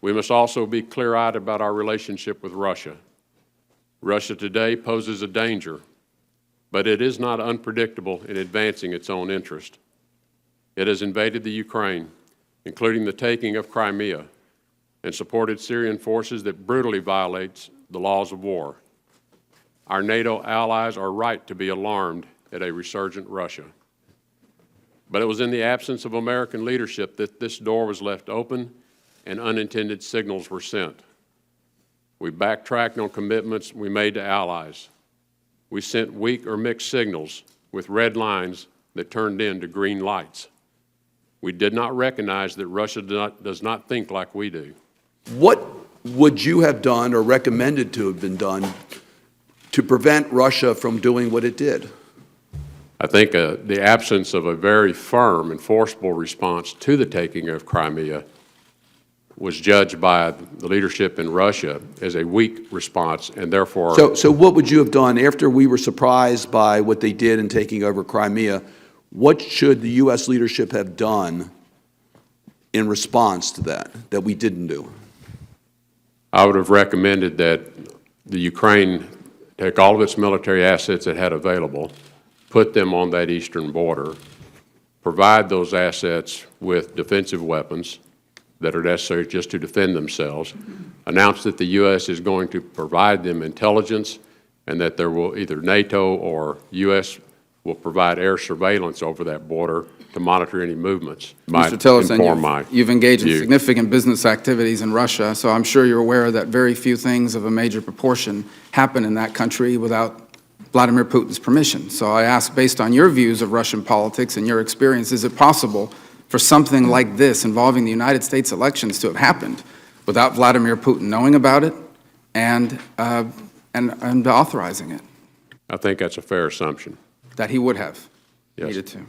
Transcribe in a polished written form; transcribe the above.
We must also be clear-eyed about our relationship with Russia. Russia today poses a danger, but it is not unpredictable in advancing its own interest. It has invaded the Ukraine, including the taking of Crimea, and supported Syrian forces that brutally violates the laws of war. Our NATO allies are right to be alarmed at a resurgent Russia. But it was in the absence of American leadership that this door was left open and unintended signals were sent. We backtracked on commitments we made to allies. We sent weak or mixed signals with red lines that turned into green lights. We did not recognize that Russia does not think like we do. What would you have done or recommended to have been done to prevent Russia from doing what it did? I think the absence of a very firm and forceful response to the taking of Crimea was judged by the leadership in Russia as a weak response, and therefore... So what would you have done after we were surprised by what they did in taking over Crimea? What should the U.S. leadership have done in response to that we didn't do? I would have recommended that the Ukraine take all of its military assets it had available, put them on that eastern border, provide those assets with defensive weapons that are necessary just to defend themselves, announce that the U.S. is going to provide them intelligence and that there will either NATO or U.S. will provide air surveillance over that border to monitor any movements. Mr. Tillerson, you've engaged in significant business activities in Russia, so I'm sure you're aware that very few things of a major proportion happen in that country without Vladimir Putin's permission. So I ask, based on your views of Russian politics and your experience, is it possible for something like this involving the United States elections to have happened without Vladimir Putin knowing about it and authorizing it? I think that's a fair assumption. That he would have Yes. needed to.